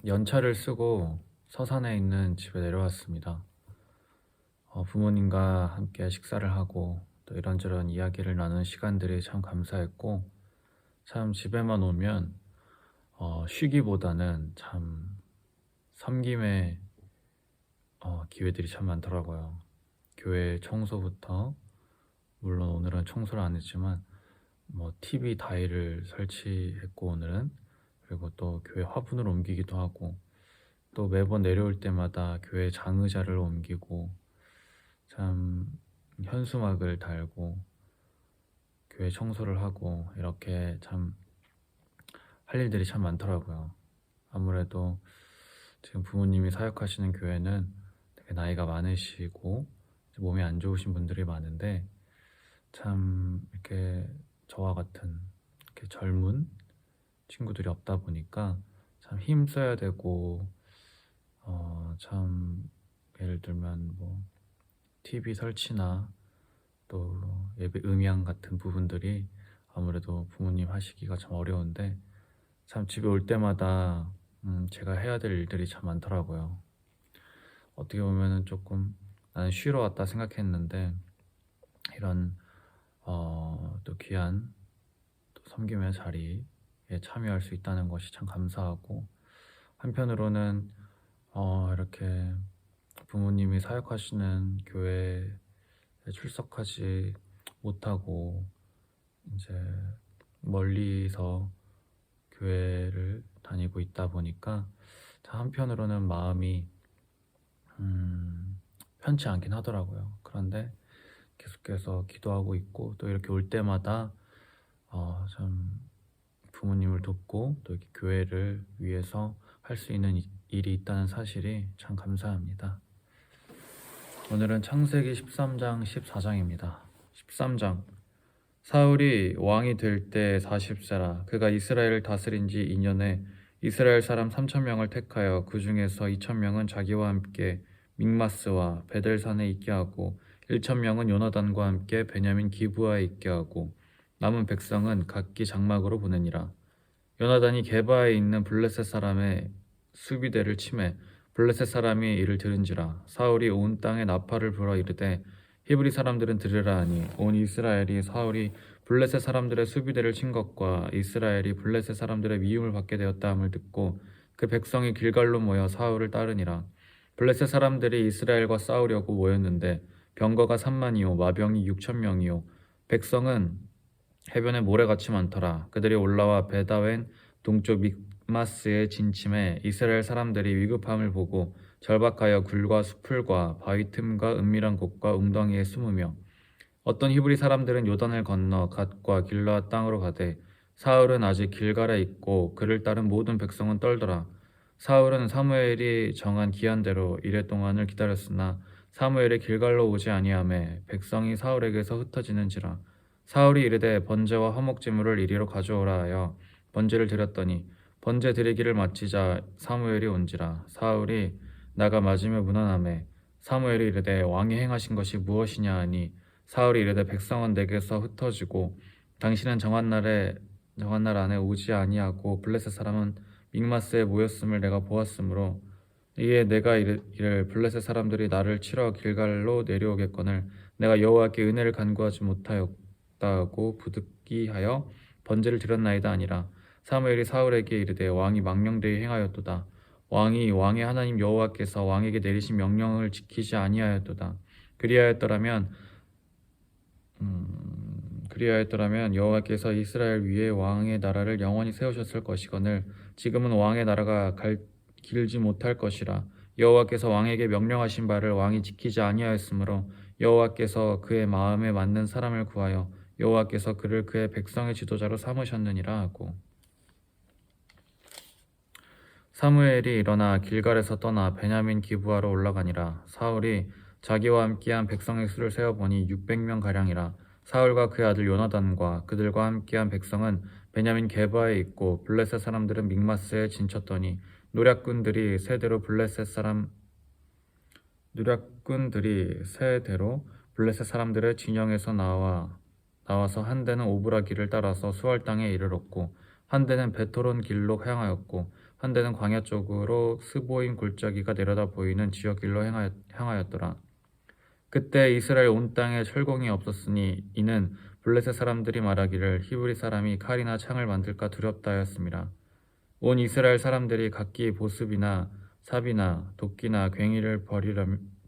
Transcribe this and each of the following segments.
연차를 쓰고 서산에 있는 집에 내려왔습니다. 부모님과 함께 식사를 하고 또 이런저런 이야기를 나누는 시간들이 참 감사했고, 참 집에만 오면 쉬기보다는 참 섬김의 기회들이 참 많더라고요. 교회 청소부터, 물론 오늘은 청소를 안 했지만 TV 다이를 설치했고 오늘은, 그리고 또 교회 화분을 옮기기도 하고, 또 매번 내려올 때마다 교회 장의자를 옮기고, 참 현수막을 달고 교회 청소를 하고, 이렇게 참 할 일들이 참 많더라고요. 아무래도 지금 부모님이 사역하시는 교회는 되게 나이가 많으시고 몸이 안 좋으신 분들이 많은데, 참 이렇게 저와 같은 이렇게 젊은 친구들이 없다 보니까 참 힘써야 되고, 참 예를 들면 TV 설치나 또 예배 음향 같은 부분들이 아무래도 부모님 하시기가 참 어려운데, 참 집에 올 때마다 제가 해야 될 일들이 참 많더라고요. 어떻게 보면은 조금 나는 쉬러 왔다 생각했는데, 이런 또 귀한 또 섬김의 자리에 참여할 수 있다는 것이 참 감사하고, 한편으로는 이렇게 부모님이 사역하시는 교회에 출석하지 못하고 이제 멀리서 교회를 다니고 있다 보니까 참 한편으로는 마음이 편치 않긴 하더라고요. 그런데 계속해서 기도하고 있고, 또 이렇게 올 때마다 참 부모님을 돕고 또 이렇게 교회를 위해서 할 수 있는 일이 있다는 사실이 참 감사합니다. 오늘은 창세기 13장 14장입니다. 13장. 사울이 왕이 될 때 40세라. 그가 이스라엘을 다스린 지 2년에 이스라엘 사람 3,000명을 택하여 그 중에서 2,000명은 자기와 함께 믹마스와 베델산에 있게 하고 1,000명은 요나단과 함께 베냐민 기브아에 있게 하고 남은 백성은 각기 장막으로 보내니라. 요나단이 게바에 있는 블레셋 사람의 수비대를 치매 블레셋 사람이 이를 들은지라. 사울이 온 땅에 나팔을 불어 이르되 히브리 사람들은 들으라 하니, 온 이스라엘이 사울이 블레셋 사람들의 수비대를 친 것과 이스라엘이 블레셋 사람들의 미움을 받게 되었다 함을 듣고 그 백성이 길갈로 모여 사울을 따르니라. 블레셋 사람들이 이스라엘과 싸우려고 모였는데 병거가 3만이요 마병이 6,000명이요 백성은 해변에 모래같이 많더라. 그들이 올라와 베다웬 동쪽 믹마스의 진침에 이스라엘 사람들이 위급함을 보고 절박하여 굴과 수풀과 바위 틈과 은밀한 곳과 웅덩이에 숨으며, 어떤 히브리 사람들은 요단을 건너 갓과 길르앗 땅으로 가되 사울은 아직 길갈에 있고 그를 따른 모든 백성은 떨더라. 사울은 사무엘이 정한 기한대로 이레 동안을 기다렸으나 사무엘이 길갈로 오지 아니하매 백성이 사울에게서 흩어지는지라. 사울이 이르되 번제와 화목제물을 이리로 가져오라 하여 번제를 드렸더니 번제 드리기를 마치자 사무엘이 온지라. 사울이 나가 맞으며 무난하매 사무엘이 이르되 왕이 행하신 것이 무엇이냐 하니, 사울이 이르되 백성은 내게서 흩어지고 당신은 정한 날 안에 오지 아니하고 블레셋 사람은 믹마스에 모였음을 내가 보았으므로 이에 내가 이를 블레셋 사람들이 나를 치러 길갈로 내려오겠거늘 내가 여호와께 은혜를 간구하지 못하였다고 부득이하여 번제를 드렸나이다 아니라. 사무엘이 사울에게 이르되 왕이 망령되이 행하였도다. 왕이 왕의 하나님 여호와께서 왕에게 내리신 명령을 지키지 아니하였도다. 그리하였더라면 여호와께서 이스라엘 위에 왕의 나라를 영원히 세우셨을 것이거늘 지금은 왕의 나라가 길지 못할 것이라. 여호와께서 왕에게 명령하신 바를 왕이 지키지 아니하였으므로 여호와께서 그의 마음에 맞는 사람을 구하여 여호와께서 그를 그의 백성의 지도자로 삼으셨느니라 하고. 사무엘이 일어나 길갈에서 떠나 베냐민 기브아로 올라가니라. 사울이 자기와 함께한 백성의 수를 세어보니 600명 가량이라. 사울과 그의 아들 요나단과 그들과 함께한 백성은 베냐민 게바에 있고 블레셋 사람들은 믹마스에 진쳤더니 노략군들이 세대로 블레셋 사람들의 진영에서 나와서 한 대는 오브라 길을 따라서 수알 땅에 이르렀고 한 대는 베토론 길로 향하였고 한 대는 광야 쪽으로 스보임 골짜기가 내려다 보이는 지역 길로 향하였더라. 그때 이스라엘 온 땅에 철공이 없었으니 이는 블레셋 사람들이 말하기를 히브리 사람이 칼이나 창을 만들까 두렵다 하였습니다. 온 이스라엘 사람들이 각기 보습이나 삽이나 도끼나 괭이를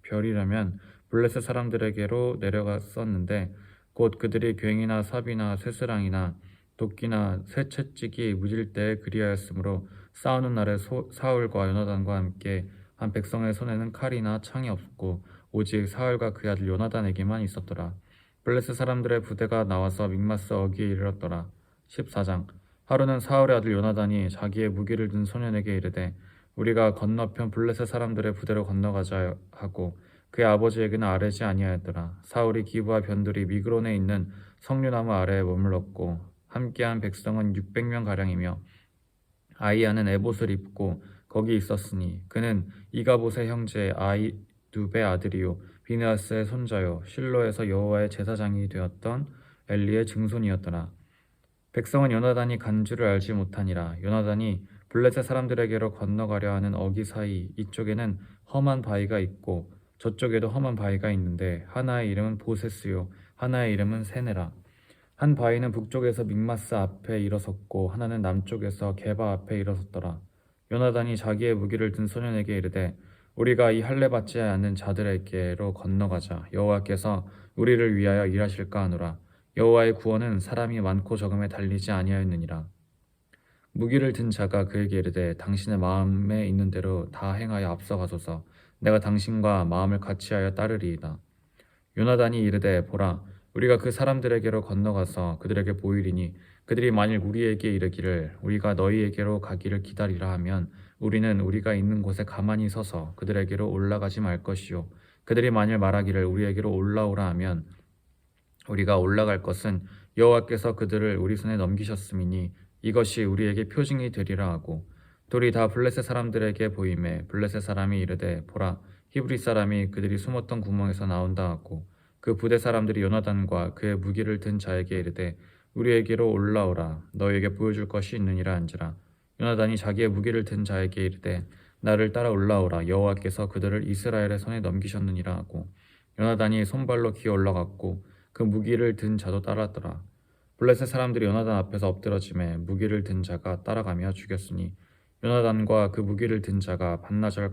벼리려면 블레셋 사람들에게로 내려갔었는데 곧 그들이 괭이나 삽이나 쇠스랑이나 도끼나 쇠채찍이 무질 때에 그리하였으므로 싸우는 날에 사울과 요나단과 함께 한 백성의 손에는 칼이나 창이 없고 오직 사울과 그 아들 요나단에게만 있었더라. 블레셋 사람들의 부대가 나와서 믹마스 어귀에 이르렀더라. 14장. 하루는 사울의 아들 요나단이 자기의 무기를 든 소년에게 이르되 우리가 건너편 블레셋 사람들의 부대로 건너가자 하고 그의 아버지에게는 아뢰지 아니하였더라. 사울이 기브와 변들이 미그론에 있는 석류나무 아래에 머물렀고 함께한 백성은 600명 가량이며 아이야는 에봇을 입고 거기 있었으니 그는 이가봇의 형제 아이두베 아들이요 비느하스의 손자요 실로에서 여호와의 제사장이 되었던 엘리의 증손이었더라. 백성은 요나단이 간 줄을 알지 못하니라. 요나단이 블레셋 사람들에게로 건너가려 하는 어기 사이 이쪽에는 험한 바위가 있고 저쪽에도 험한 바위가 있는데 하나의 이름은 보세스요 하나의 이름은 세네라. 한 바위는 북쪽에서 믹마스 앞에 일어섰고 하나는 남쪽에서 게바 앞에 일어섰더라. 요나단이 자기의 무기를 든 소년에게 이르되 우리가 이 할례 받지 않는 자들에게로 건너가자. 여호와께서 우리를 위하여 일하실까 하노라. 여호와의 구원은 사람이 많고 적음에 달리지 아니하였느니라. 무기를 든 자가 그에게 이르되 당신의 마음에 있는 대로 다 행하여 앞서가소서. 내가 당신과 마음을 같이하여 따르리이다. 요나단이 이르되 보라 우리가 그 사람들에게로 건너가서 그들에게 보이리니 그들이 만일 우리에게 이르기를 우리가 너희에게로 가기를 기다리라 하면 우리는 우리가 있는 곳에 가만히 서서 그들에게로 올라가지 말 것이요 그들이 만일 말하기를 우리에게로 올라오라 하면 우리가 올라갈 것은 여호와께서 그들을 우리 손에 넘기셨음이니 이것이 우리에게 표징이 되리라 하고 둘이 다 블레셋 사람들에게 보이매 블레셋 사람이 이르되 보라 히브리 사람이 그들이 숨었던 구멍에서 나온다 하고 그 부대 사람들이 요나단과 그의 무기를 든 자에게 이르되 우리에게로 올라오라 너희에게 보여줄 것이 있느니라 한지라. 요나단이 자기의 무기를 든 자에게 이르되 나를 따라 올라오라 여호와께서 그들을 이스라엘의 손에 넘기셨느니라 하고 요나단이 손발로 기어 올라갔고 그 무기를 든 자도 따랐더라. 블레셋 사람들이 요나단 앞에서 엎드러짐에 무기를 든 자가 따라가며 죽였으니 요나단과 그 무기를 든 자가 반나절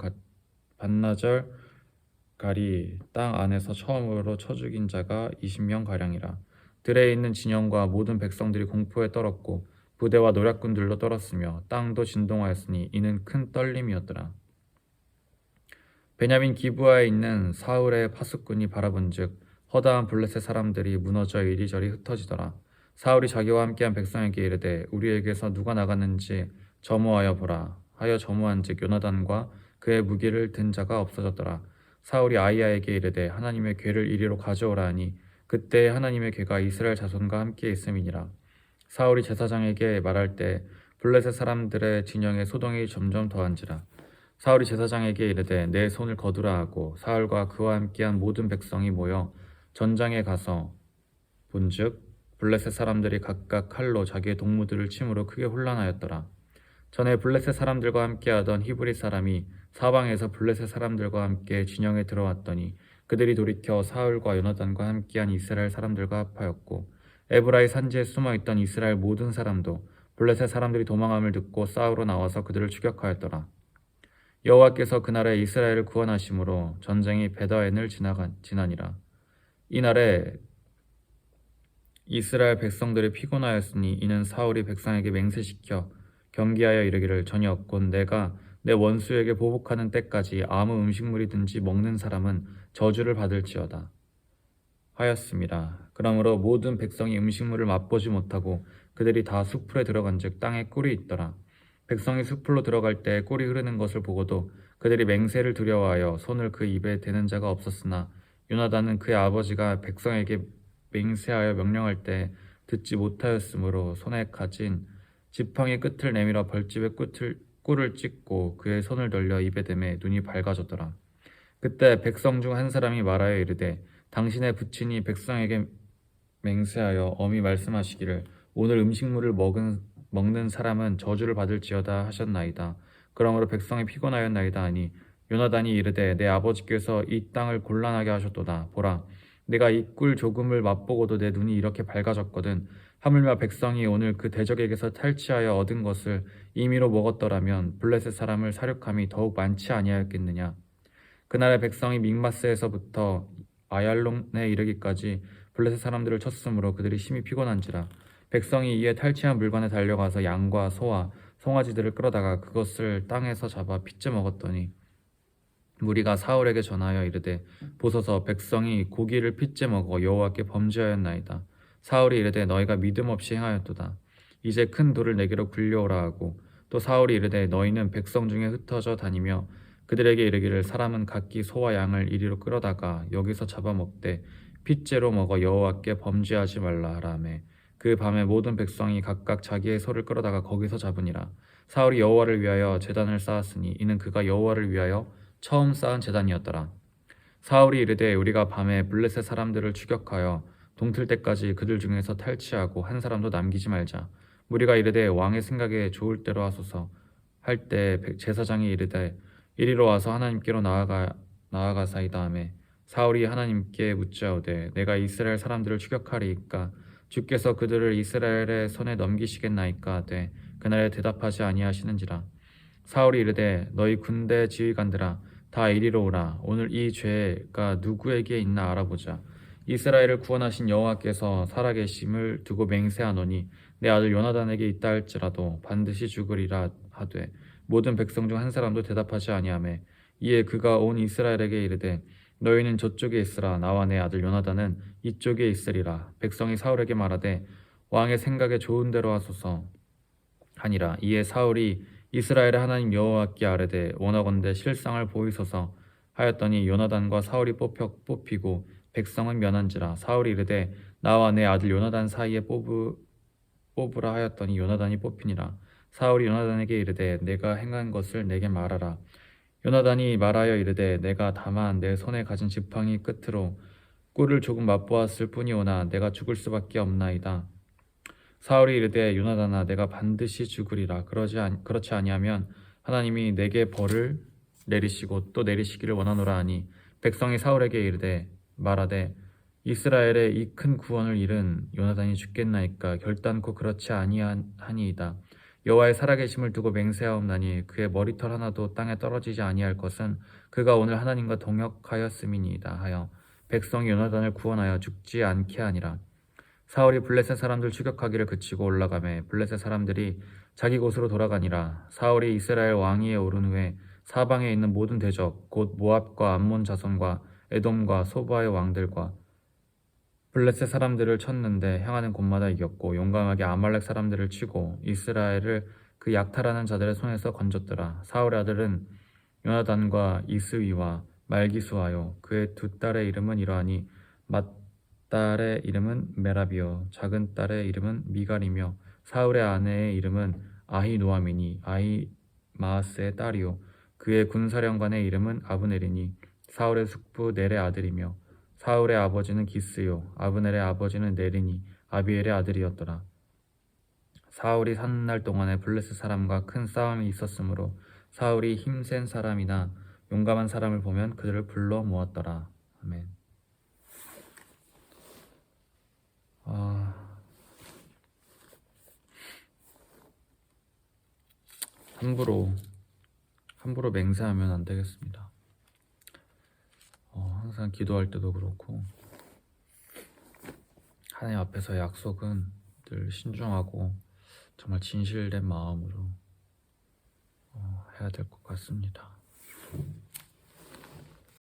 가리 땅 안에서 처음으로 쳐 죽인 자가 20명 가량이라. 들에 있는 진영과 모든 백성들이 공포에 떨었고 부대와 노략군들도 떨었으며 땅도 진동하였으니 이는 큰 떨림이었더라. 베냐민 기브아에 있는 사울의 파수꾼이 바라본즉 허다한 블레셋 사람들이 무너져 이리저리 흩어지더라. 사울이 자기와 함께한 백성에게 이르되 우리에게서 누가 나갔는지 점호하여 보라 하여 점호한즉 요나단과 그의 무기를 든 자가 없어졌더라. 사울이 아이야에게 이르되 하나님의 궤를 이리로 가져오라 하니 그때 하나님의 궤가 이스라엘 자손과 함께 있음이니라. 사울이 제사장에게 말할 때 블레셋 사람들의 진영에 소동이 점점 더한지라. 사울이 제사장에게 이르되 내 손을 거두라 하고 사울과 그와 함께한 모든 백성이 모여 전장에 가서 본즉 블레셋 사람들이 각각 칼로 자기의 동무들을 침으로 크게 혼란하였더라. 전에 블레셋 사람들과 함께하던 히브리 사람이 사방에서 블레셋 사람들과 함께 진영에 들어왔더니 그들이 돌이켜 사울과 요나단과 함께한 이스라엘 사람들과 합하였고 에브라이 산지에 숨어있던 이스라엘 모든 사람도 블레셋 사람들이 도망함을 듣고 싸우러 나와서 그들을 추격하였더라. 여호와께서 그날에 이스라엘을 구원하심으로 전쟁이 베다엔을 지나니라. 이날에 이스라엘 백성들이 피곤하였으니 이는 사울이 백성에게 맹세시켜 경계하여 이르기를 저녁 곧 내가 내 원수에게 보복하는 때까지 아무 음식물이든지 먹는 사람은 저주를 받을지어다 하였습니다. 그러므로 모든 백성이 음식물을 맛보지 못하고 그들이 다 숲풀에 들어간즉 땅에 꿀이 있더라. 백성이 숲풀로 들어갈 때 꿀이 흐르는 것을 보고도 그들이 맹세를 두려워하여 손을 그 입에 대는 자가 없었으나 요나단은 그의 아버지가 백성에게 맹세하여 명령할 때 듣지 못하였으므로 손에 가진 지팡이 끝을 내밀어 벌집의 꿀을 찢고 그의 손을 돌려 입에 대매 눈이 밝아졌더라. 그때 백성 중 한 사람이 말하여 이르되 당신의 부친이 백성에게 맹세하여 엄히 말씀하시기를 오늘 음식물을 먹는 사람은 저주를 받을지어다 하셨나이다. 그러므로 백성이 피곤하였나이다 하니 요나단이 이르되 내 아버지께서 이 땅을 곤란하게 하셨도다. 보라, 내가 이 꿀 조금을 맛보고도 내 눈이 이렇게 밝아졌거든. 하물며 백성이 오늘 그 대적에게서 탈취하여 얻은 것을 임의로 먹었더라면 블레셋 사람을 사륙함이 더욱 많지 아니하였겠느냐. 그날의 백성이 믹마스에서부터 아얄론에 이르기까지 블레셋 사람들을 쳤으므로 그들이 심히 피곤한지라. 백성이 이에 탈취한 물건에 달려가서 양과 소와 송아지들을 끌어다가 그것을 땅에서 잡아 핏째 먹었더니 무리가 사울에게 전하여 이르되 보소서, 백성이 고기를 핏째 먹어 여호와께 범죄하였나이다. 사울이 이르되 너희가 믿음 없이 행하였도다. 이제 큰 돌을 내게로 굴려오라 하고 또 사울이 이르되 너희는 백성 중에 흩어져 다니며 그들에게 이르기를 사람은 각기 소와 양을 이리로 끌어다가 여기서 잡아먹되 핏째로 먹어 여호와께 범죄하지 말라 하라매. 그 밤에 모든 백성이 각각 자기의 소를 끌어다가 거기서 잡으니라. 사울이 여호와를 위하여 제단을 쌓았으니 이는 그가 여호와를 위하여 처음 쌓은 제단이었더라. 사울이 이르되 우리가 밤에 블레셋 사람들을 추격하여 동틀 때까지 그들 중에서 탈취하고 한 사람도 남기지 말자. 무리가 이르되 왕의 생각에 좋을 대로 하소서 할 때 제사장이 이르되 이리로 와서 하나님께로 나아가사이다 하매 사울이 하나님께 묻자오되 내가 이스라엘 사람들을 추격하리이까 주께서 그들을 이스라엘의 손에 넘기시겠나이까 하되 그날에 대답하지 아니하시는지라. 사울이 이르되 너희 군대 지휘관들아 다 이리로 오라. 오늘 이 죄가 누구에게 있나 알아보자. 이스라엘을 구원하신 여호와께서 살아계심을 두고 맹세하노니 내 아들 요나단에게 있다 할지라도 반드시 죽으리라 하되 모든 백성 중 한 사람도 대답하지 아니하매 이에 그가 온 이스라엘에게 이르되 너희는 저쪽에 있으라. 나와 내 아들 요나단은 이쪽에 있으리라. 백성이 사울에게 말하되 왕의 생각에 좋은 대로 하소서 하니라. 이에 사울이 이스라엘의 하나님 여호와께 아뢰되 원하건대 실상을 보이소서 하였더니 요나단과 사울이 뽑히고 백성은 면한지라. 사울이 이르되 나와 내 아들 요나단 사이에 뽑으라 하였더니 요나단이 뽑히니라. 사울이 요나단에게 이르되 내가 행한 것을 내게 말하라. 요나단이 말하여 이르되 내가 다만 내 손에 가진 지팡이 끝으로 꿀을 조금 맛보았을 뿐이오나 내가 죽을 수밖에 없나이다. 사울이 이르되 요나단아 내가 반드시 죽으리라. 그렇지 아니하면 하나님이 내게 벌을 내리시고 또 내리시기를 원하노라 하니 백성이 사울에게 이르되 말하되 이스라엘의 이 큰 구원을 잃은 요나단이 죽겠나이까. 결단코 그렇지 아니하니이다. 여호와의 살아계심을 두고 맹세하옵나니 그의 머리털 하나도 땅에 떨어지지 아니할 것은 그가 오늘 하나님과 동역하였음이니이다 하여 백성이 요나단을 구원하여 죽지 않게 하니라. 사울이 블레셋 사람들 추격하기를 그치고 올라가매 블레셋 사람들이 자기 곳으로 돌아가니라. 사울이 이스라엘 왕위에 오른 후에 사방에 있는 모든 대적 곧 모압과 암몬 자손과 에돔과 소바의 왕들과 블레셋 사람들을 쳤는데 향하는 곳마다 이겼고 용감하게 아말렉 사람들을 치고 이스라엘을 그 약탈하는 자들의 손에서 건졌더라. 사울의 아들은 요나단과 이스위와 말기수하요 그의 두 딸의 이름은 이러하니 맏딸의 이름은 메라비요 작은 딸의 이름은 미갈이며 사울의 아내의 이름은 아히노아미니 아히마아스의 딸이요 그의 군사령관의 이름은 아브넬이니 사울의 숙부 넬의 아들이며 사울의 아버지는 기스요 아브넬의 아버지는 넬이니 아비엘의 아들이었더라. 사울이 사는 날 동안에 블레셋 사람과 큰 싸움이 있었으므로 사울이 힘센 사람이나 용감한 사람을 보면 그들을 불러 모았더라. 아멘. 함부로 맹세하면 안 되겠습니다. 항상 기도할 때도 그렇고 하나님 앞에서의 약속은 늘 신중하고 정말 진실된 마음으로 해야 될 것 같습니다.